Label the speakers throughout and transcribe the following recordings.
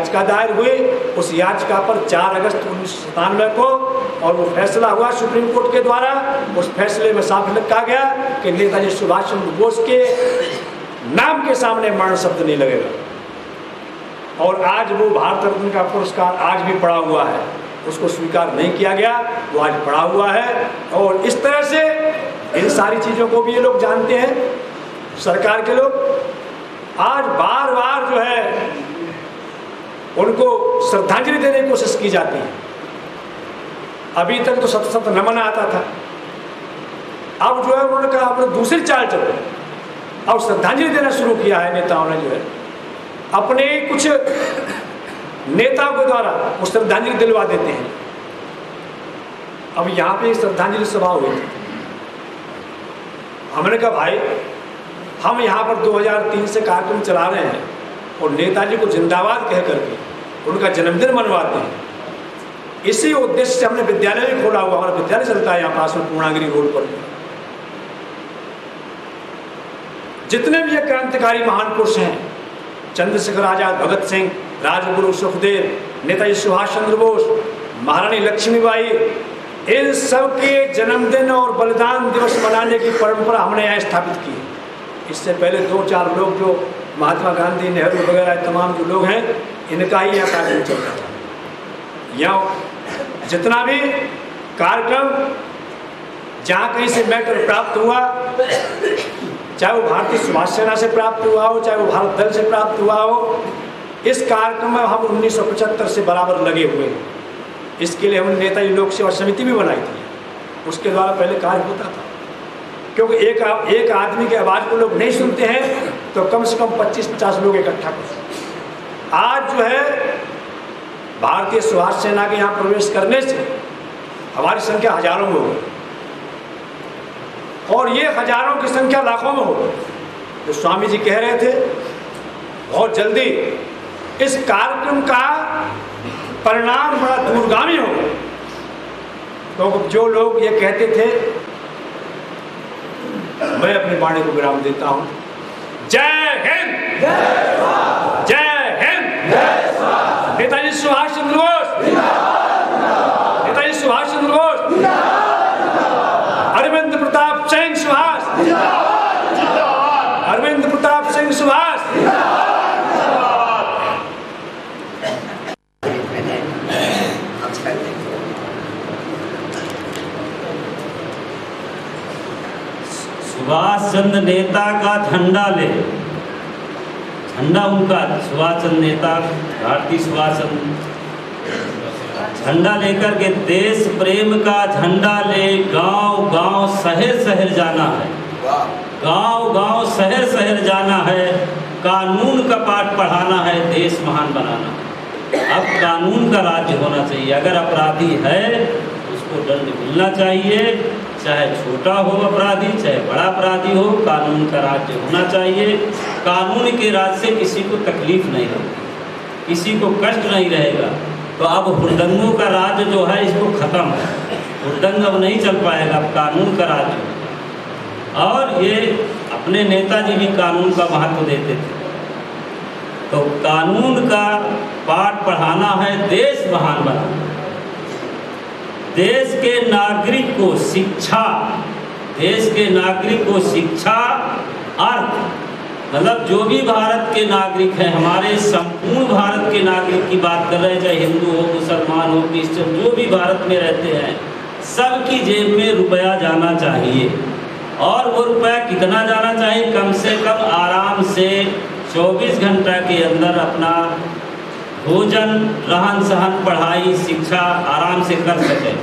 Speaker 1: याचिका दायर हुई। उस याचिका पर 4 अगस्त 1997 को और वो फैसला हुआ सुप्रीम कोर्ट के द्वारा। उस फैसले में साफ लिखा गया कि नेताजी सुभाष चंद्र बोस के नाम के सामने मरण शब्द नहीं लगेगा। और आज वो भारत रत्न का पुरस्कार आज भी पड़ा हुआ है, उसको स्वीकार नहीं किया गया, वो आज पड़ा हुआ है। और इस तरह से इन सारी चीज़ों को भी ये लोग जानते हैं, सरकार के लोग। आज बार बार जो है उनको श्रद्धांजलि देने की कोशिश की जाती है। अभी तक तो सत नमन आता था, अब जो है उन्होंने कहा अपने दूसरी चाल चलो, अब श्रद्धांजलि देना शुरू किया है। नेताओं ने जो है अपने कुछ नेताओं के द्वारा वो श्रद्धांजलि दिलवा देते हैं। अब यहाँ पे श्रद्धांजलि सभा हुई थी, हमने कहा भाई हम यहाँ पर 2003 से कार्यक्रम चला रहे हैं और नेताजी को जिंदाबाद कह करके उनका जन्मदिन मनवाते हैं। इसी उद्देश्य से हमने विद्यालय भी खोला हुआ, हमारा विद्यालय चलता है यहाँ पास में पूर्णागिरी रोड पर। जितने भी ये क्रांतिकारी महान पुरुष हैं, चंद्रशेखर आजाद, भगत सिंह, राजगुरु सुखदेव, नेताजी सुभाष चंद्र बोस, महारानी लक्ष्मीबाई, इन सब के जन्मदिन और बलिदान दिवस मनाने की परंपरा हमने यहाँ स्थापित की। इससे पहले 2-4 लोग जो महात्मा गांधी, नेहरू वगैरह तमाम जो लोग हैं, इनका ही यह कार्यक्रम चल रहा था। यहाँ जितना भी कार्यक्रम जहाँ कहीं से मैटर प्राप्त हुआ, चाहे वो भारतीय सुभाष सेना से प्राप्त हुआ हो, चाहे वो भारत दल से प्राप्त हुआ हो, इस कार्यक्रम में हम 1975 से बराबर लगे हुए हैं। इसके लिए हमने नेताजी लोक सेवा समिति भी बनाई थी, उसके द्वारा पहले कार्य होता था। क्योंकि एक आदमी की आवाज़ को लोग नहीं सुनते हैं तो कम से कम 25-50 लोग इकट्ठा करते। आज जो है भारतीय सुभाष सेना के यहाँ प्रवेश करने से हमारी संख्या हजारों में हो गई और ये हजारों की संख्या लाखों में हो गई। जो स्वामी जी कह रहे थे बहुत जल्दी इस कार्यक्रम का परिणाम बड़ा दूरगामी हो। तो जो लोग ये कहते थे, मैं अपनी वाणी को विराम देता हूं। जय हिंद, जय हिंद, नेताजी सुभाष चंद्र बोस, नेताजी सुभाष चंद्र बोस, अरविंद प्रताप सिंह सुभाष, अरविंद प्रताप सिंह सुभाष।
Speaker 2: सुभाष चंद्र नेता का झंडा ले, झंडा उनका सुभाष चंद्र नेता, भारतीय सुभाष चंद्र झंडा लेकर के देश प्रेम का झंडा ले गांव गांव शहर शहर जाना है, गांव गांव शहर शहर जाना है, कानून का पाठ पढ़ाना है, देश महान बनाना है। अब कानून का राज्य होना चाहिए। अगर अपराधी है उसको दंड मिलना चाहिए, चाहे छोटा हो अपराधी, चाहे बड़ा अपराधी हो, कानून का राज्य होना चाहिए। कानून के राज्य से किसी को तकलीफ नहीं होगी, किसी को कष्ट नहीं रहेगा। तो अब हुड़दंगों का राज्य जो है इसको खत्म है, हुड़दंग अब नहीं चल पाएगा, अब कानून का राज्य होगा। और ये अपने नेताजी भी कानून का महत्व देते थे। तो कानून का पाठ पढ़ाना है, देश महान बनाना। देश के नागरिक को शिक्षा, देश के नागरिक को शिक्षा, अर्थ, मतलब जो भी भारत के नागरिक हैं, हमारे संपूर्ण भारत के नागरिक की बात कर रहे हैं, चाहे हिंदू हो, मुसलमान हो, क्रिश्चियन, जो भी भारत में रहते हैं, सबकी जेब में रुपया जाना चाहिए। और वो रुपया कितना जाना चाहिए? कम से कम आराम से 24 घंटा के अंदर अपना भोजन, रहन सहन, पढ़ाई, शिक्षा आराम से कर सके,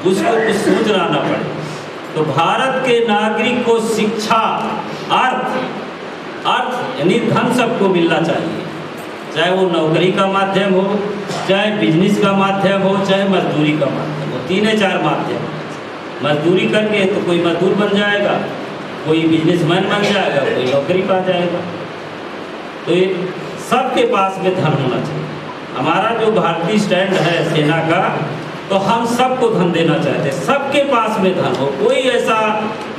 Speaker 2: उसको कुछ सोच लाना पड़े। तो भारत के नागरिक को शिक्षा, अर्थ यानी धन सबको मिलना चाहिए, चाहे वो नौकरी का माध्यम हो, चाहे बिजनेस का माध्यम हो, चाहे मजदूरी का माध्यम हो। 3-4 माध्यम। मजदूरी करके तो कोई मजदूर बन जाएगा, कोई बिजनेसमैन बन जाएगा, कोई नौकरी पा जाएगा। तो ये सबके पास में धन होना चाहिए। हमारा जो भारतीय स्टैंड है सेना का, तो हम सबको धन देना चाहते हैं, सबके पास में धन हो। कोई ऐसा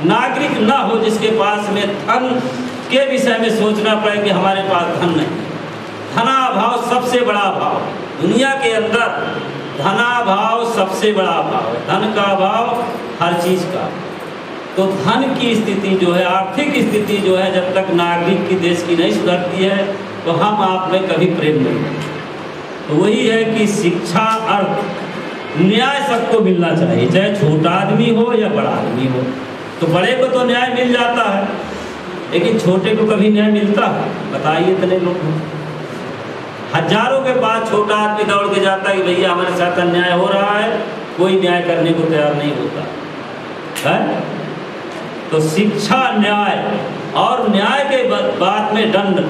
Speaker 2: नागरिक ना हो जिसके पास में धन के विषय में सोचना पड़े कि हमारे पास धन नहीं। धनाभाव सबसे बड़ा भाव दुनिया के अंदर, धनाभाव सबसे बड़ा भाव है। धन का अभाव हर चीज का। तो धन की स्थिति जो है, आर्थिक स्थिति जो है, जब तक नागरिक की देश की नहीं सुधरती है तो हम आप में कभी प्रेम नहीं होगा। तो वही है कि शिक्षा, अर्थ, न्याय सबको मिलना चाहिए, चाहे छोटा आदमी हो या बड़ा आदमी हो। तो बड़े को तो न्याय मिल जाता है, लेकिन छोटे को कभी न्याय मिलता है? बताइए, इतने लोग हजारों के पास छोटा आदमी दौड़ के जाता है कि भैया हमारे साथ अन्याय हो रहा है, कोई न्याय करने को तैयार नहीं होता है। तो शिक्षा, न्याय, और न्याय के बाद में दंड।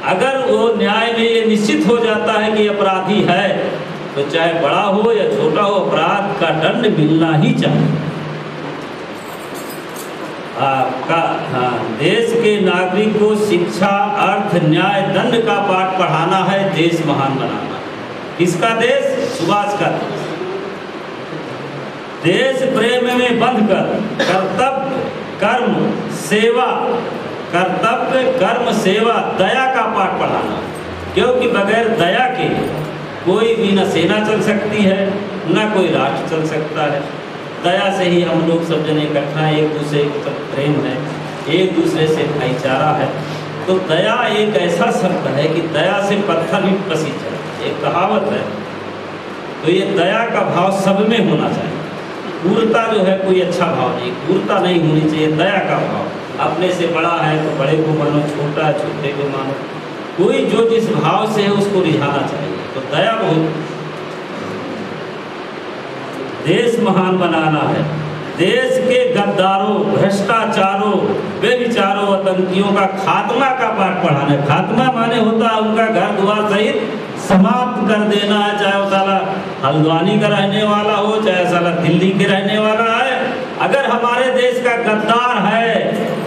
Speaker 2: अगर वो न्याय में ये निश्चित हो जाता है कि अपराधी है, तो चाहे बड़ा हो या छोटा हो, अपराध का दंड मिलना ही चाहिए। देश के नागरिक को शिक्षा, अर्थ, न्याय, दंड का पाठ पढ़ाना है, देश महान बनाना। किसका देश? सुभाष का देश। देश प्रेम में बंधकर कर्तव्य, कर्म, सेवा, कर्तव्य, कर्म, सेवा, दया का पाठ पढ़ाना। क्योंकि बगैर दया के कोई भी न सेना चल सकती है, न कोई राष्ट्र चल सकता है। दया से ही हम लोग सब जने इकट्ठा हैं, एक दूसरे का प्रेम है, एक दूसरे से भाईचारा है। तो दया एक ऐसा शब्द है कि दया से पत्थर भी पसीज जाए, एक कहावत है। तो ये दया का भाव सब में होना चाहिए। क्रूरता जो है कोई अच्छा भाव नहीं, क्रूरता नहीं होनी चाहिए। दया का भाव, अपने से बड़ा है तो बड़े को मानो, छोटा है छोटे को मानो, कोई जो जिस भाव से है उसको रिझाना चाहिए। तो दया बहुत। देश महान बनाना है। देश के गद्दारों, भ्रष्टाचारों, बेविचारों, आतंकियों का खात्मा का पाठ पढ़ाना है। खात्मा माने होता है उनका घर द्वार सहित समाप्त कर देना है। चाहे वो साला हल्द्वानी का रहने वाला हो, चाहे साला दिल्ली के रहने वाला है, अगर हमारे देश का गद्दार है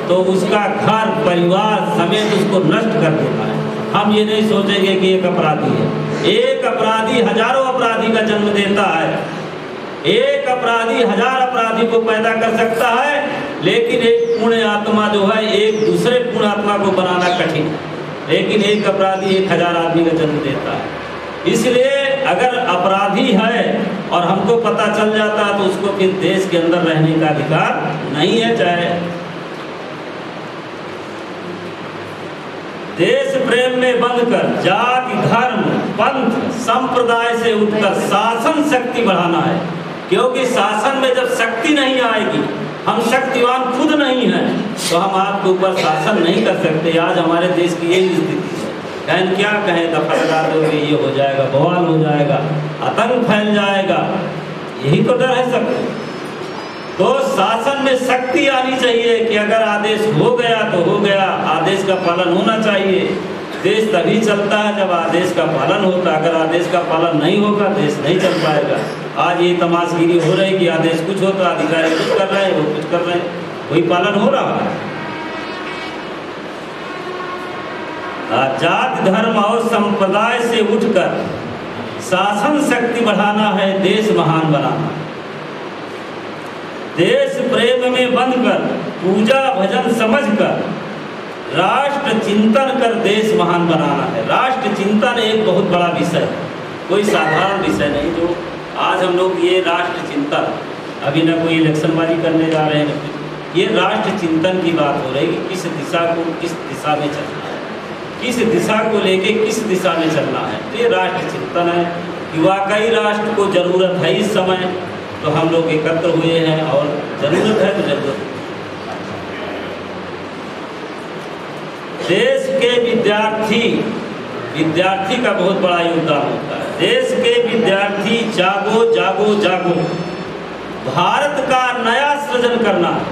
Speaker 2: तो उसका घर परिवार समेत उसको नष्ट कर देना है। हम ये नहीं सोचेंगे कि एक अपराधी है। एक अपराधी हजारों अपराधी का जन्म देता है। एक अपराधी हजार अपराधी को पैदा कर सकता है, लेकिन एक पुण्य आत्मा जो है एक दूसरे पुण्य आत्मा को बनाना कठिन है। लेकिन एक अपराधी 1000 आदमी का जन्म देता है। इसलिए अगर अपराधी है और हमको पता चल जाता है तो उसको फिर देश के अंदर रहने का अधिकार नहीं है। चाहे देश प्रेम में बंधकर जाति, धर्म, पंथ, संप्रदाय से उठकर शासन शक्ति बढ़ाना है। क्योंकि शासन में जब शक्ति नहीं आएगी, हम शक्तिवान खुद नहीं हैं, तो हम आपके ऊपर शासन नहीं कर सकते। आज हमारे देश की यही स्थिति है। कहें क्या कहें, दफा लगा दोगे, ये हो जाएगा, बवाल हो जाएगा, आतंक फैल जाएगा, यही तो डर है सबको। तो शासन में शक्ति आनी चाहिए कि अगर आदेश हो गया तो हो गया, आदेश का पालन होना चाहिए। देश तभी चलता है जब आदेश का पालन होता है। अगर आदेश का पालन नहीं होगा, देश नहीं चल पाएगा। आज ये तमाशगिरी हो रही कि आदेश कुछ होता, अधिकारी कुछ कर रहे हैं, वो कुछ कर रहे हैं, कोई पालन हो रहा है। जाति, धर्म और संप्रदाय से उठकर शासन शक्ति बढ़ाना है, देश महान बनाना। देश प्रेम में बंधकर, पूजा भजन समझकर, राष्ट्र चिंतन कर देश महान बनाना है। राष्ट्र चिंतन एक बहुत बड़ा विषय है, कोई साधारण विषय नहीं। जो आज हम लोग ये राष्ट्र चिंतन, अभी ना कोई इलेक्शनबाजी करने जा रहे हैं, ये राष्ट्र चिंतन की बात हो रही है कि किस दिशा को किस दिशा में चलना है, किस दिशा को लेके किस दिशा में चलना है। तो ये राष्ट्र चिंतन है कि वाकई राष्ट्र को जरूरत है इस समय, तो हम लोग एकत्र हुए हैं और जरूरत है तो जरूरत। देश के विद्यार्थी का बहुत बड़ा योगदान होता है। देश के विद्यार्थी जागो जागो जागो। भारत का नया सृजन करना है,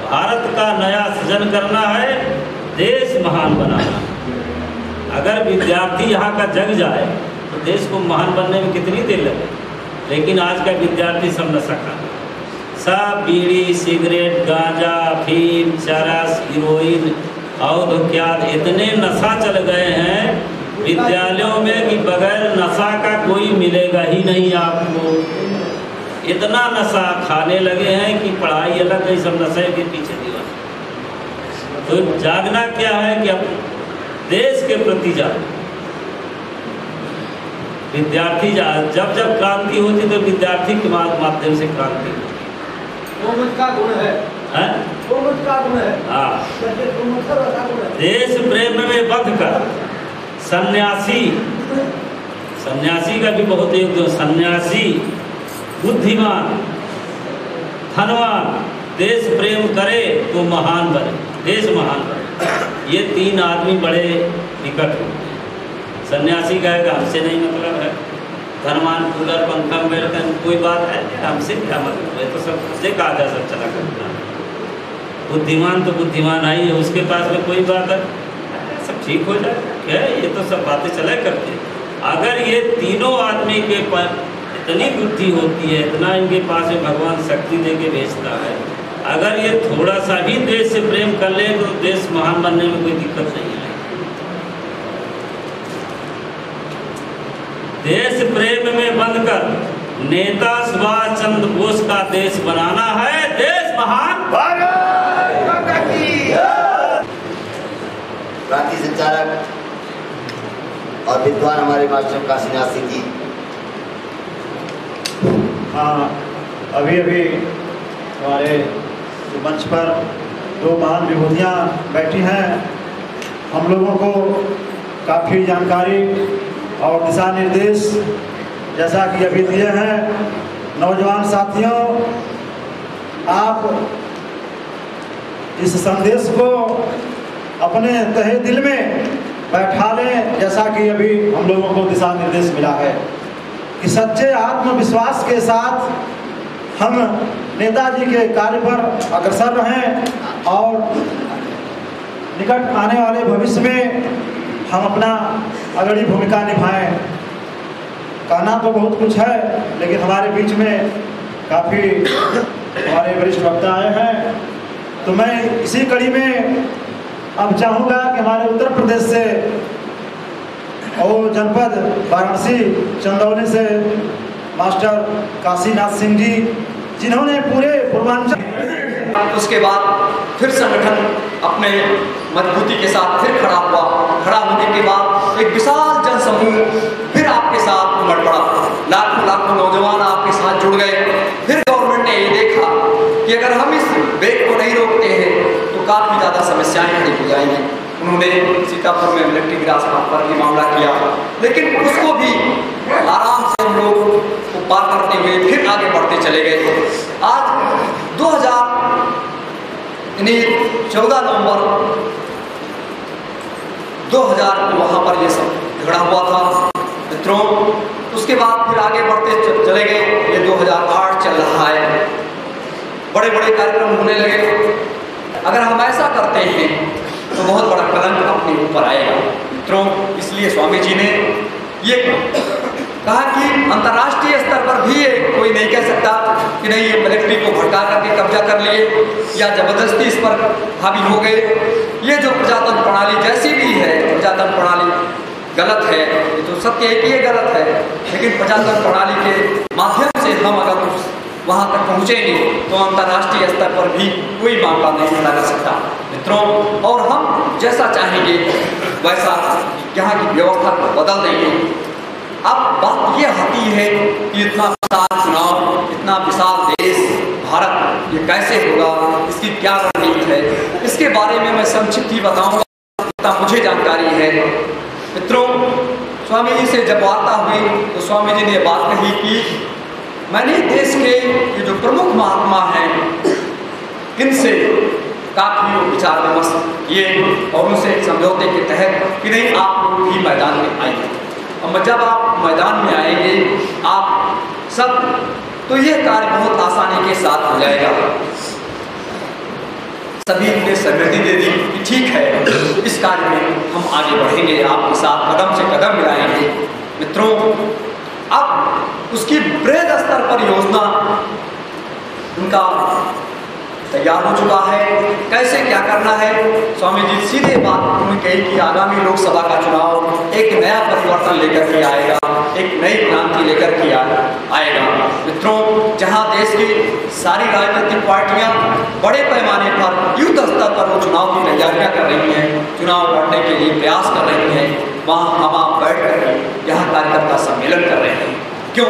Speaker 2: भारत का नया सृजन करना है, देश महान बनाना है। अगर विद्यार्थी यहाँ का जग जाए तो देश को महान बनने में कितनी देर लगे। लेकिन आज का विद्यार्थी सब नशा खाता, सब बीड़ी, सिगरेट, गांजा, अफीम, चरस, हीरोइन और क्या इतने नशा चल गए हैं विद्यालयों में कि बगैर नशा का कोई मिलेगा ही नहीं आपको। इतना नशा खाने लगे हैं कि पढ़ाई अलग है, सब नशे के पीछे दीवार। तो जागना क्या है कि अब देश के प्रति जागरूक। विद्यार्थी जब जब क्रांति होती तो विद्यार्थी के माध्यम से क्रांति होती
Speaker 3: का गुण है, का गुण है।
Speaker 2: हाँ, देश प्रेम में बंध कर सन्यासी का भी बहुत योगदान। सन्यासी, बुद्धिमान, धनवान, देश प्रेम करे तो महान बने, देश महान बने। ये तीन आदमी बड़े निकट होते हैं। सन्यासी कहेगा हमसे नहीं मतलब है, धनवान कूलर पंखा में बैठकर कोई बात है हमसे क्या मतलब है, तो सब से कहा जा सब चला करता है। बुद्धिमान तो बुद्धिमान आई है, उसके पास में कोई बात है सब ठीक हो जाए क्या, ये तो सब बातें चला करते हैं। अगर ये तीनों आदमी के पास इतनी बुद्धि होती है, इतना इनके पास में भगवान शक्ति दे के भेजता है, अगर ये थोड़ा सा भी देश से प्रेम कर ले तो देश महान बनने में कोई दिक्कत नहीं है। देश प्रेम में बंधकर नेता सुभाष चंद्र बोस का देश बनाना है, देश महान।
Speaker 4: क्रांति संचालक और विद्वान हमारे मास्टर काशीनाथ सिंह जी।
Speaker 3: हाँ, अभी हमारे मंच पर दो महान विभूतियाँ बैठी हैं। हम लोगों को काफ़ी जानकारी और दिशा निर्देश जैसा कि अभी दिए हैं। नौजवान साथियों, आप इस संदेश को अपने तहे दिल में बैठा लें, जैसा कि अभी हम लोगों को दिशा निर्देश मिला है कि सच्चे आत्मविश्वास के साथ हम नेताजी के कार्य पर अग्रसर रहें और निकट आने वाले भविष्य में हम अपना अग्रणी भूमिका निभाएं। कहना तो बहुत कुछ है, लेकिन हमारे बीच में काफ़ी हमारे वरिष्ठ वक्ता आए हैं, तो मैं इसी कड़ी में अब चाहूँगा कि हमारे उत्तर प्रदेश से और जनपद वाराणसी चंदौली से मास्टर काशीनाथ सिंह जी, जिन्होंने पूरे पूर्वांचल,
Speaker 5: उसके बाद फिर संगठन अपने मजबूती के साथ फिर खड़ा हुआ। खड़ा होने के बाद एक विशाल जनसमूह फिर आपके साथ उमड़ पड़ा, लाखों लाखों नौजवान आपके साथ जुड़ गए। फिर गवर्नमेंट ने ये देखा कि अगर हम इस वेग को नहीं रोकते हैं तो काफ़ी ज़्यादा समस्याएं खड़ी हो जाएंगी। उन्होंने सीतापुर में मिलिट्री ग्रास पर भी मामला किया, लेकिन उसको भी आराम से हम लोग को पार करते हुए फिर आगे बढ़ते चले गए। आज 14 नवंबर 2000 को वहाँ पर ये सब झगड़ा हुआ था मित्रों। उसके बाद फिर आगे बढ़ते चले गए। ये 2008 चल रहा है, बड़े बड़े कार्यक्रम होने लगे। अगर हम ऐसा करते हैं तो बहुत बड़ा कलंक अपने ऊपर आएगा मित्रों। इसलिए स्वामी जी ने ये कहा कि अंतर्राष्ट्रीय स्तर पर भी कोई नहीं कह सकता कि नहीं ये मिलिट्री को भड़का करके कब्जा कर लिए या जबरदस्ती इस पर हावी हो गए। ये जो प्रजातंत्र प्रणाली जैसी भी है, प्रजातंत्र प्रणाली गलत है, ये तो सत्य है कि ये गलत है, लेकिन प्रजातंत्र प्रणाली के माध्यम से हम अगर वहाँ तक पहुँचेंगे तो अंतर्राष्ट्रीय स्तर पर भी कोई मामला नहीं खड़ा कर सकता मित्रों। और हम जैसा चाहेंगे वैसा यहाँ की व्यवस्था को बदल देंगे। अब बात ये आती है कि इतना विशाल चुनाव, इतना विशाल देश भारत, ये कैसे होगा, इसकी क्या रणनीति है, इसके बारे में मैं संक्षिप्त ही बताऊंगा, इतना मुझे जानकारी है मित्रों। स्वामी जी से जब वार्ता हुई तो स्वामी जी ने ये बात कही कि मैंने देश के ये जो प्रमुख महात्मा हैं इनसे काफ़ी विचार विमर्श किए और उनसे समझौते के तहत कि नहीं आप लोग भी मैदान में आएंगे। और जब आप मैदान में आएंगे आप सब, तो ये कार्य बहुत आसानी के साथ हो जाएगा। सभी ने सहमति दे दी कि ठीक है, इस कार्य में हम आगे बढ़ेंगे, आपके साथ कदम से कदम मिलाएंगे मित्रों। अब उसकी बृहद स्तर पर योजना उनका तैयार हो चुका है। कैसे क्या करना है, स्वामी जी सीधे बात उन्होंने कही कि आगामी लोकसभा का चुनाव एक नया परिवर्तन लेकर के आएगा, एक नई क्रांति लेकर के आएगा। मित्रों, जहां देश की सारी राजनीतिक पार्टियां बड़े पैमाने पर युद्ध स्तर पर वो चुनाव की तैयारियां कर रही हैं, चुनाव लड़ने के लिए प्रयास कर रही हैं, वहां हम आप बैठ कर यहाँ कार्यकर्ता सम्मेलन कर रहे हैं। क्यों?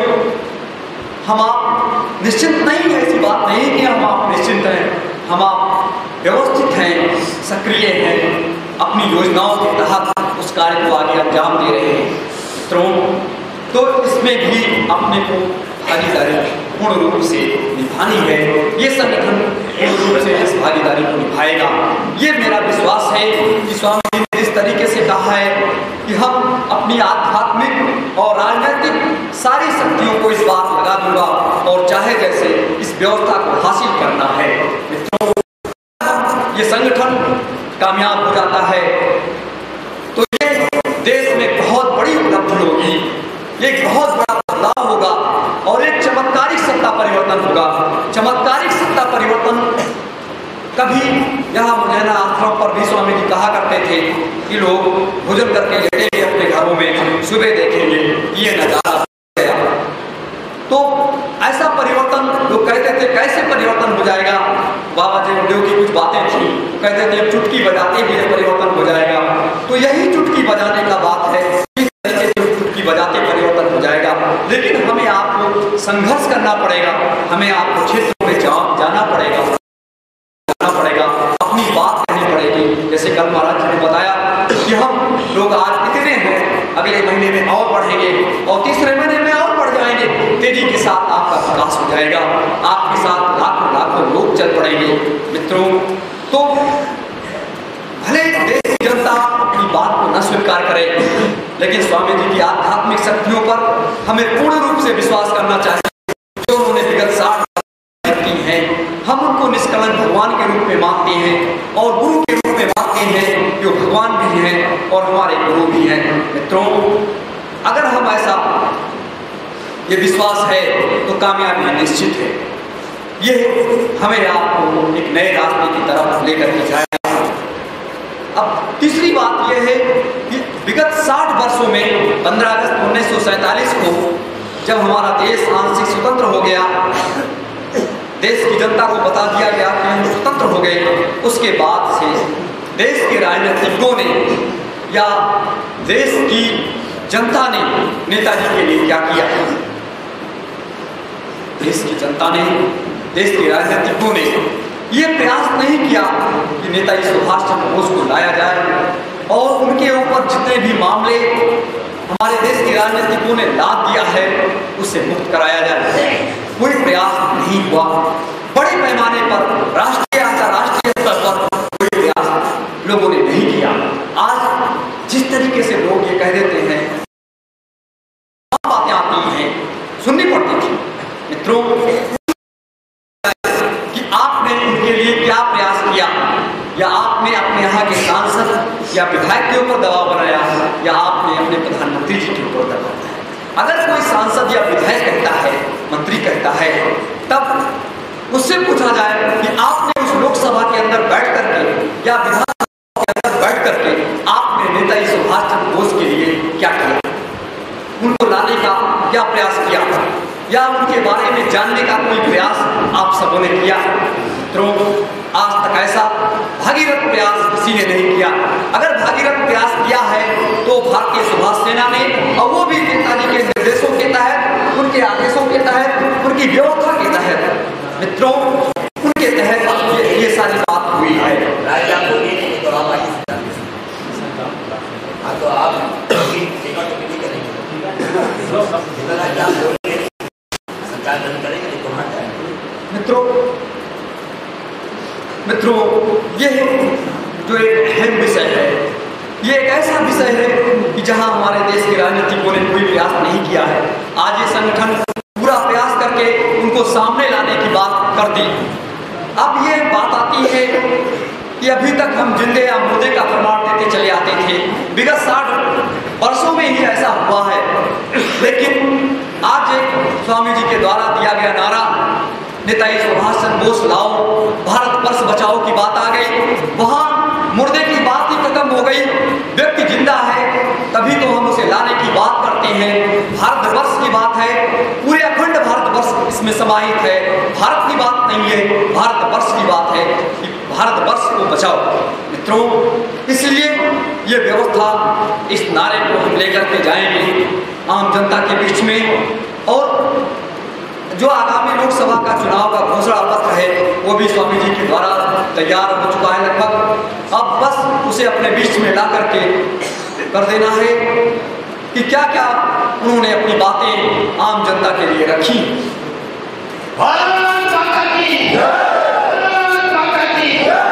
Speaker 5: हम आप निश्चिंत नहीं है, ऐसी बात नहीं कि हम आप निश्चिंत हैं, हम आप व्यवस्थित हैं, सक्रिय हैं, अपनी योजनाओं के तहत उस कार्य को आगे अंजाम दे रहे हैं। मित्रों, तो इसमें भी अपने को भागीदारी पूर्ण रूप से निभानी है। ये संगठन पूर्ण रूप से इस भागीदारी को निभाएगा। ये मेरा विश्वास है कि स्वामी जी ने इस तरीके से कहा है कि हम अपनी आध्यात्मिक और राजनीतिक सारी शक्तियों को इस बार लगा दूंगा और चाहे जैसे इस व्यवस्था को हासिल करना है। मित्रों, ये संगठन कामयाब हो जाता है तो ये देश में बहुत बड़ी उपलब्धि होगी, एक बहुत बड़ा बदलाव होगा और एक चमत्कारिक सत्ता परिवर्तन होगा। चमत्कारिक सत्ता परिवर्तन कभी यहाँ मुरैना आश्रम पर भी स्वामी जी कहा करते थे कि लोग भोजन करके लेटेंगे अपने घरों में, सुबह देखेंगे ये नजारा गया। तो ऐसा परिवर्तन लोग कहते थे, कैसे परिवर्तन हो जाएगा? बाबा जयदेव की कुछ बातें थी, कहते थे चुटकी बजाते ही परिवर्तन हो जाएगा। तो यही चुटकी बजाने का बात है, इस तरीके से चुटकी बजाते परिवर्तन हो जाएगा। लेकिन हमें आपको संघर्ष करना पड़ेगा, हमें आपको क्षेत्रों में जाना पड़ेगा, अपनी बात कहनी पड़ेगी। जैसे कल महाराज जी ने बताया कि हम लोग आज इतने हैं, अगले महीने में और बढ़ेंगे और तीसरे महीने में और बढ़ जाएंगे। तेजी के साथ आपका विकास हो जाएगा, आपके साथ लाखों लाखों लोग चल पड़ेंगे। मित्रों, तो भले देश की जनता अपनी बात को न स्वीकार करे, लेकिन स्वामी जी की आध्यात्मिक शक्तियों पर हमें पूर्ण रूप से विश्वास करना चाहिए। जो उन्होंने विगत 60 की हैं, हम उनको निष्कलंक भगवान के रूप में मानते हैं और गुरु के रूप में मानते हैं, जो भगवान भी हैं और हमारे गुरु भी हैं। मित्रों, अगर हम ऐसा ये विश्वास है तो कामयाबी निश्चित है। ये हमें आपको एक नए रास्ते की तरफ लेकर के जाएगा। अब तीसरी बात यह है कि विगत 60 वर्षों में 15 अगस्त 1947 को जब हमारा देश आंशिक स्वतंत्र हो गया, देश की जनता को बता दिया गया कि हम स्वतंत्र हो गए, उसके बाद से देश के राजनीतिज्ञों ने या देश की जनता ने नेताजी के लिए क्या किया? देश की जनता ने, देश के राजनीतिज्ञों ने ये प्रयास नहीं किया कि नेताजी सुभाष चंद्र बोस को लाया जाए और उनके ऊपर जितने भी मामले हमारे देश के राजनीतिज्ञों ने लाद दिया है उससे मुक्त कराया जाए। कोई प्रयास नहीं हुआ। बड़े पैमाने पर राष्ट्रीय अंतर्राष्ट्रीय स्तर पर कोई प्रयास लोगों ने नहीं किया। आज जिस तरीके से लोग ये कह देते हैं, बातें आती हैं, सुननी पड़ती थी। मित्रों, कि आपने उनके लिए क्या प्रयास किया, या आपने अपने यहाँ के सांसद या विधायक के ऊपर दबाव बनाया, या आपने अपने प्रधानमंत्री जी के ऊपर दबाव बनाया। अगर कोई सांसद या विधायक कहता है, मंत्री कहता है, तब उससे पूछा जाए कि आपने उस लोकसभा के अंदर बैठ करके या विधानसभा के अंदर बैठ करके आपने नेताजी सुभाष चंद्र बोस के लिए क्या किया, उनको लाने का क्या प्रयास किया, या उनके बारे में जानने का कोई प्रयास आप सबों ने किया? मित्रों, आज तक ऐसा भागीरथ प्रयास किसी ने नहीं किया। अगर भागीरथ प्रयास किया है तो भारतीय सुभाष सेना ने, और वो भी नेताजी के निर्देशों के तहत, उनके आदेशों के तहत, उनकी व्यवस्था के तहत। मित्रों, उनके तहत ये सारी बात हुई है।
Speaker 4: तो आप
Speaker 5: मित्रों, ये जो एक अहम विषय है, ये एक ऐसा विषय है कि जहां हमारे देश के राजनीतिज्ञों ने कोई प्रयास नहीं किया है। आज ये संगठन पूरा प्रयास करके उनको सामने लाने की बात कर दी। अब ये बात आती है कि अभी तक हम जिंदे या मुर्दे का प्रमाण देते चले आते थे। विगत 60 वर्षों में ही ऐसा हुआ है। लेकिन आज एक स्वामी जी के द्वारा दिया गया नारा, नेताजी सुभाष चंद्र बोस लाओ, भारत वर्ष बचाओ की बात आ गई। वहां मुर्दे की बात ही खत्म हो गई। व्यक्ति जिंदा है तभी तो हम उसे लाने की बात करते हैं। है, भारतवर्ष की बात है, पूरे अखंड भारतवर्ष इसमें समाहित है। भारत की बात नहीं है, भारतवर्ष की बात है कि भारतवर्ष को बचाओ। मित्रों, इसलिए ये व्यवस्था, इस नारे को हम लेकर के जाएंगे आम जनता के बीच में। और जो आगामी लोकसभा का चुनाव का घोषणा पत्र है वो भी स्वामी जी के द्वारा तैयार हो चुका है लगभग। अब बस उसे अपने बीच में ला करके कर देना है कि क्या क्या उन्होंने अपनी बातें आम जनता के लिए रखी।
Speaker 6: भारत माता की जय, भारत माता की जय।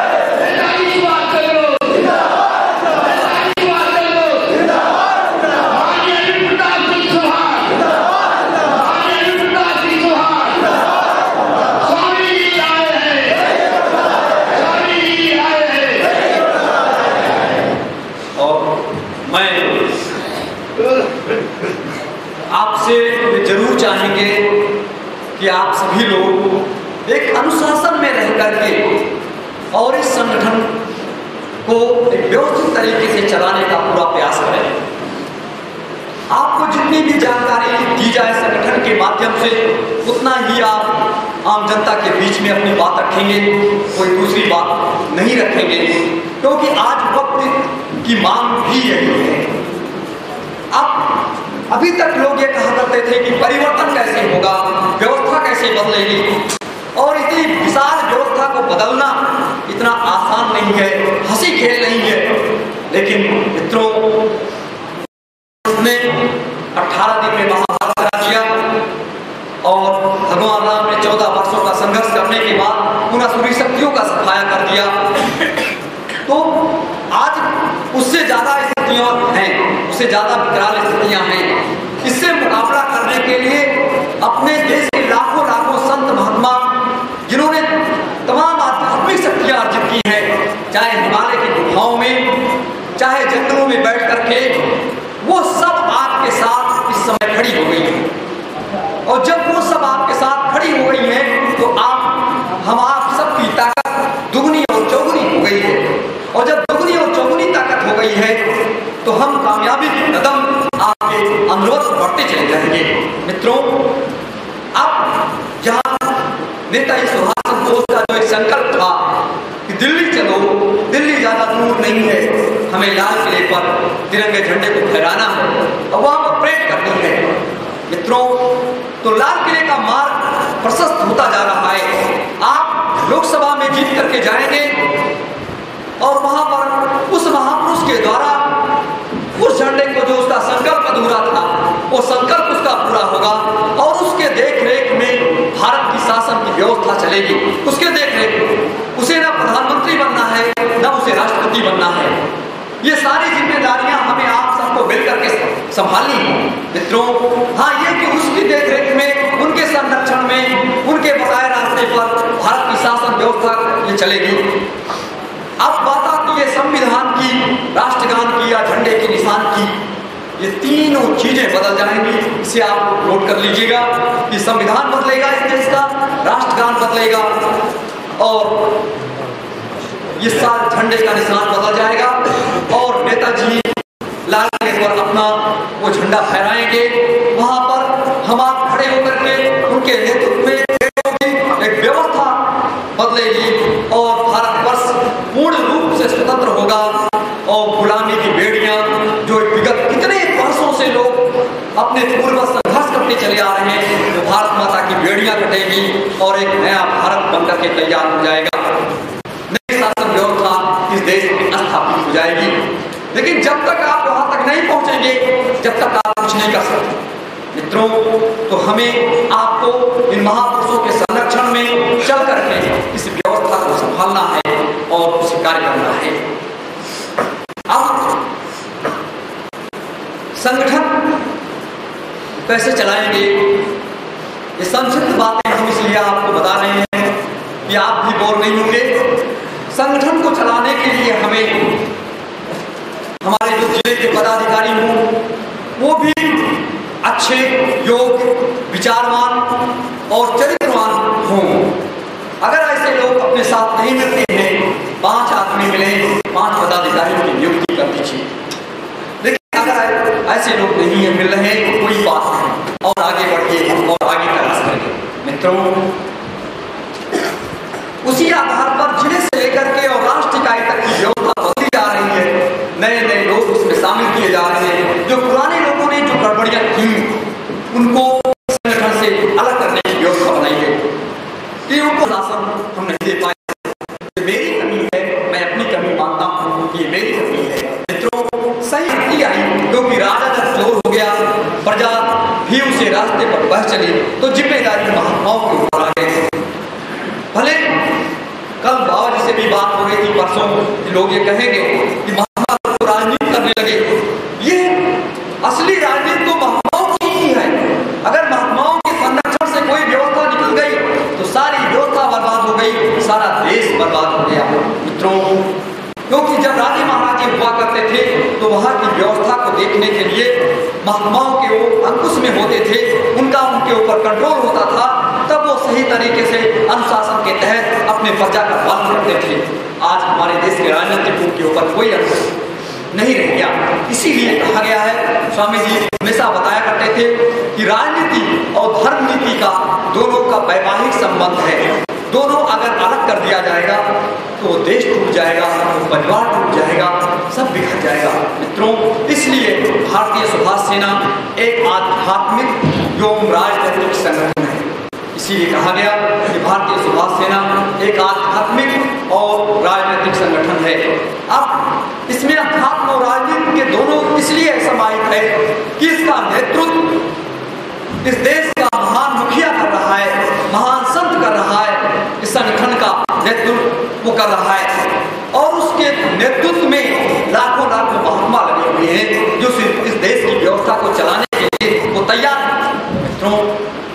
Speaker 5: आपसे जरूर चाहेंगे कि आप सभी लोग एक अनुशासन में रह करके और इस संगठन को एक व्यवस्थित तरीके से चलाने का पूरा प्रयास करें। आपको जितनी भी जानकारी दी जाए संगठन के माध्यम से उतना ही आप आम जनता के बीच में अपनी बात रखेंगे, कोई दूसरी बात नहीं रखेंगे, क्योंकि आज वक्त की मांग भी यही है। अभी तक लोग ये कहा करते थे कि परिवर्तन कैसे होगा, व्यवस्था कैसे बदलेगी, और इतनी विशाल व्यवस्था को बदलना इतना आसान नहीं है, हंसी खेल नहीं है। लेकिन मित्रों, ने 18 दिन में महाभारत करा दिया और भगवान राम ने 14 वर्षों का संघर्ष करने के बाद उन असुरी शक्तियों का सफाया कर दिया। तो आज उससे ज्यादा स्थितियां हैं, उससे ज्यादा विकराल स्थितियां हैं। इससे मुकाबला करने के लिए अपने देश के लाखों लाखों संत महात्मा जिन्होंने तमाम आध्यात्मिक शक्तियां अर्जित की हैं, चाहे हिमालय की गुफाओं में, चाहे जंगलों में बैठ करके, वो सब आपके साथ इस समय खड़ी हो गई है। और जब वो सब आपके साथ खड़ी हो गई है तो हम आप सबकी ताकत दुगनी और चौगुनी हो गई है। और जब दुगनी और चौगुनी ताकत हो गई है तो हम कामयाबी के कदम आगे अनुरोध बढ़ते चले जाएंगे। मित्रों, अब जहां नेताजी सुभाष चंद्र बोस का जो एक संकल्प था कि दिल्ली चलो, दिल्ली ज्यादा दूर नहीं है, हमें लाल किले पर तिरंगे झंडे को फहराना है और वहां पर परेड करनी है। मित्रों, तो लाल किले का मार्ग प्रशस्त होता जा रहा है। आप लोकसभा में जीत करके जाएंगे और वहां पर उस महापुरुष के द्वारा उस झंडे को, जो उसका संकल्प अधूरा था, वो संकल्प उसका पूरा होगा और उसके देख रेख में भारत की शासन की व्यवस्था चलेगी। उसके देख रेख में उसे ना प्रधानमंत्री बनना है, ना उसे राष्ट्रपति बनना है। ये सारी जिम्मेदारियां हमें आप सबको मिलकर के संभालनी है। मित्रों, हाँ, ये कि उसकी देख रेख में, उनके संरक्षण में, उनके बताए रास्ते पर भारत की शासन व्यवस्था ये चलेगी। अब बात आती है संविधान की, राष्ट्रगान की या झंडे के निशान की। ये तीनों चीजें बदल जाएंगी। इसे आप नोट कर लीजिएगा कि संविधान बदलेगा इस देश का, राष्ट्रगान बदलेगा और ये सारे झंडे का निशान बदल जाएगा और नेताजी लाल किले पर अपना वो झंडा फहराएंगे। वहां पर हम आप खड़े होकर के उनके नेतृत्व में एक व्यवस्था बदलेगी और भारतवर्ष पूर्ण रूप से स्वतंत्र होगा और गुलामी की बेड़ियां, जो विगत कितने वर्षों से लोग अपने पूर्वज संघर्ष करते चले आ रहे हैं, तो भारत माता की बेड़ियां कटेगी और एक नया भारत बनकर के तैयार हो जाएगा। नई शासन व्यवस्था इस देश में स्थापित हो जाएगी। लेकिन जब तक आप वहां तक नहीं पहुंचेंगे, जब तक आप कुछ नहीं कर सकते। मित्रों, तो हमें आपको इन महापुरुषों के संरक्षण में चल करके इस व्यवस्था को संभालना है और उसे कार्य करना है। अब संगठन कैसे चलाएंगे, ये संक्षिप्त बातें हम इसलिए आपको बता रहे हैं कि आप भी बोर नहीं होंगे। संगठन को चलाने के लिए हमें हमारे जो जिले के पदाधिकारी हों वो भी अच्छे, योग्य, विचारवान और चरित्रवान हों। अगर ऐसे लोग अपने साथ नहीं मिलते हैं, 5 आदमी मिले, 5 पदाधिकारियों की नियुक्ति कर दीजिए। लेकिन अगर ऐसे लोग नहीं मिल रहे, कोई उनको संगठन से अलग करने की व्यवस्था बनाई गई कि उनको शासन हम नहीं दे पाए। मेरी कमी है, मैं अपनी कमी मानता हूँ कि ये मेरी कमी है। मित्रों, सही नहीं आई, क्योंकि राजा जब चोर हो गया, प्रजा भी उसे रास्ते पर बह चली, तो जिम्मेदारी महात्माओं के ऊपर आ गई। भले कल बाबा जी से भी बात हो रही थी परसों, लोग ये कहेंगे कि महात्मा तो राजनीति करने लगे। ये असली राजनीति तो महात्माओं की ही है। अगर महात्माओं के संरक्षण से कोई व्यवस्था निकल गई तो सारी व्यवस्था बर्बाद हो गई, सारा देश बर्बाद हो गया। मित्रों, क्योंकि जब राजे महाराजे हुआ करते थे तो वहां की व्यवस्था को देखने के लिए महात्माओं के वो अंकुश में होते थे, उनका उनके ऊपर कंट्रोल होता था, तब वो सही तरीके से अनुशासन के तहत अपने प्रजा का पालन करते थे। आज हमारे देश के राजनीतिकों के ऊपर कोई अंकुश नहीं रह गया। इसीलिए कहा गया है, स्वामी जी हमेशा बताया करते थे कि राजनीति और धर्म नीति का दोनों का वैवाहिक संबंध है। दोनों अगर अलग कर दिया जाएगा तो देश टूट जाएगा, तो परिवार टूट जाएगा, सब बिखर जाएगा। मित्रों, इसलिए भारतीय सुभाष सेना एक आध्यात्मिक एवं राजनीतिक संगठन है। इसीलिए कहा गया कि भारतीय सुभाष सेना एक आध्यात्मिक और राजनीतिक संगठन है। अब इसमें अध्यात्म और राजनीति के दोनों इसलिए समाहित है कि इसका नेतृत्व इस देश का महान मुखिया कर रहा है, महान संत कर रहा है, इस संगठन का नेतृत्व वो कर रहा है, और उसके नेतृत्व में लाखों लाखों महात्मा लगे हुए हैं जो इस देश की व्यवस्था को चलाने के लिए वो तैयार है। मित्रों,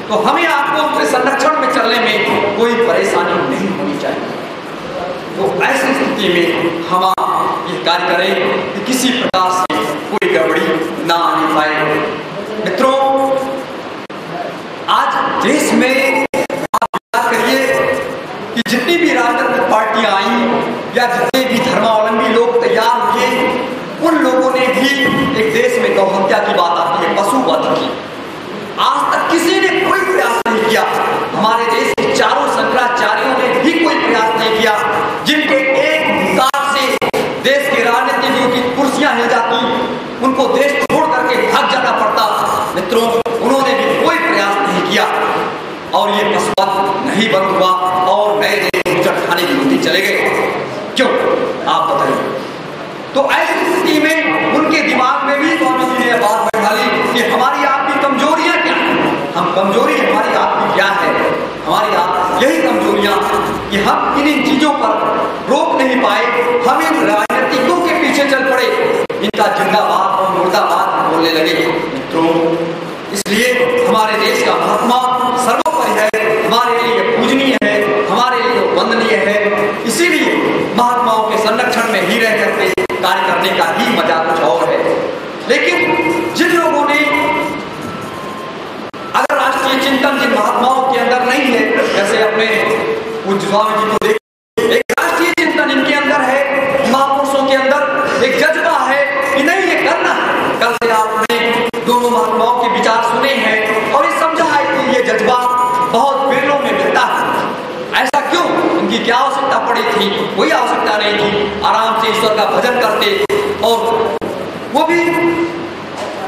Speaker 5: तो हमें आपको उनके संरक्षण में चलने में कोई परेशानी नहीं होनी चाहिए। तो ऐसी स्थिति में हम ये कार्य करें कि किसी प्रकार से कोई गड़बड़ी ना आने पाए। मित्रों, आज देश में आप विचार करिए कि जितनी भी राजनीतिक पार्टियां आई या जितने भी धर्मावलंबी लोग तैयार हुए, उन लोगों ने भी एक देश में गौ हत्या की बात आती है, पशुवध की। आज तक किसी ने कोई प्रयास नहीं किया। हमारे देश के चारों शंकराचार्यों ने भी कोई प्रयास नहीं किया, जिनके एक हुंकार से देश के राजनीतिज्ञों की कुर्सियां हिल जाती, उनको देश छोड़ करके भाग जाना पड़ता। मित्रों, उन्होंने भी कोई प्रयास नहीं किया और ये पशुवध नहीं बंद हुआ और नए देश उजट खाने की रोटी चले गए। क्यों, आप बताइए। तो ऐसी स्थिति में उनके दिमाग में भी स्वामी जी ने बात बैठा ली कि हमारी आपकी कमजोरियां क्या हैं। हम कमजोरी हमारी आपकी क्या है? हमारी आप यही कमजोरियां कि हम इन चीजों पर रोक नहीं पाए, हम इन राजनीतिकों के पीछे चल पड़े, इनका जिंदाबाद और मुर्दाबाद बोलने लगे। मित्रों, इसलिए हमारे देश का महात्मा सर्वोपरि है, हमारे लिए पूजनीय है, हमारे लिए वंदनीय है। इसीलिए महात्माओं के संरक्षण में ही रह करके कार्य करने का ही मजा कुछ और है। लेकिन जिन लोगों ने अगर राष्ट्रीय चिंतन जिन महात्माओं के अंदर नहीं है, जैसे अपने पूज्य स्वामी जी को देखिए, एक राष्ट्रीय चिंतन इनके अंदर है, महापुरुषों के अंदर एक जज्बा है कि नहीं ये करना है। कल से आपने दोनों महात्माओं के विचार सुने हैं और ये समझा है कि ये जज्बा बहुत बिरलों में मिलता है। ऐसा क्यों? उनकी क्या आवश्यकता पड़ी थी? कोई आवश्यकता नहीं थी, आराम से ईश्वर का भजन करते और वो भी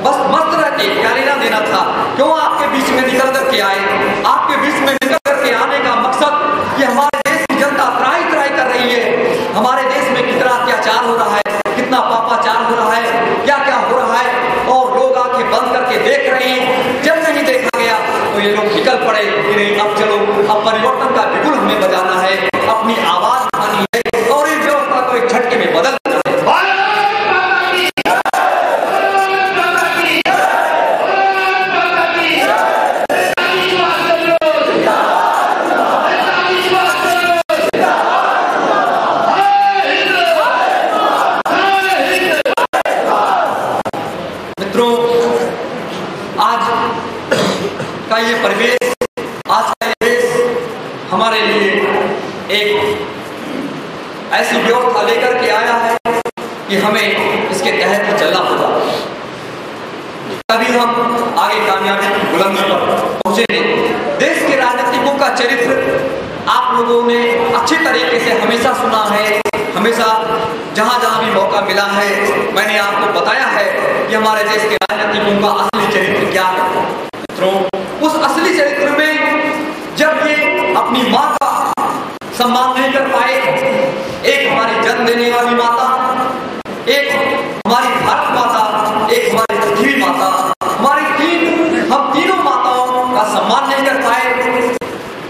Speaker 5: बस मस्त रहते, क्या लेना देना था। क्यों आपके बीच में निकल करके आए? आपके बीच में निकल करके आने का मकसद कि हमारे देश की जनता त्राही त्राही कर रही है, हमारे देश में कितना अत्याचार हो रहा है, कितना पापाचार हो रहा है, क्या क्या हो रहा है, और लोग आंखें बंद करके देख रहे हैं। जब नहीं देखा गया तो ये लोग निकल पड़े कि नहीं, अब चलो, अब परिवर्तन का बिगुल हमें बजाना है, अपनी आवाज उठानी है और इस व्यवस्था को एक झटके में बदल देना है। मित्रों, आज का ये परिवेश, आज का ये देश हमारे लिए एक ऐसी व्यवस्था लेकर के आया है कि हमें इसके तहत चलना होगा, तभी हम आगे कामयाबी की बुलंदी पर पहुंचेंगे। देश के राजनीतिकों का चरित्र आप लोगों ने अच्छी तरीके से हमेशा सुना है, हमेशा जहां जहां भी मौका मिला है मैंने आपको बताया है कि हमारे देश के राजनीतिकों का असली चरित्र क्या है। मित्रों, उस असली चरित्र में जब ये अपनी माँ का सम्मान नहीं कर पाए, एक हमारी जन्म देने वाली माता, एक हमारी भारत माता, एक हमारी पृथ्वी माता, हम तीनों माताओं का सम्मान नहीं कर पाए,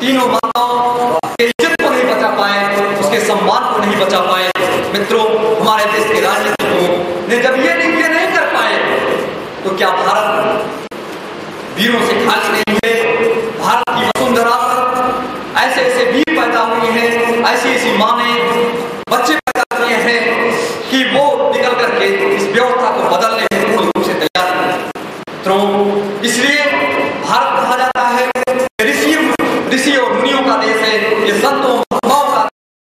Speaker 5: तीनों माताओं के इज्जत को नहीं बचा पाए, उसके सम्मान को नहीं बचा पाए। मित्रों, हमारे देश के राजनीतिकों ने जब ये नहीं कर पाए तो क्या भारत वीरों से खाली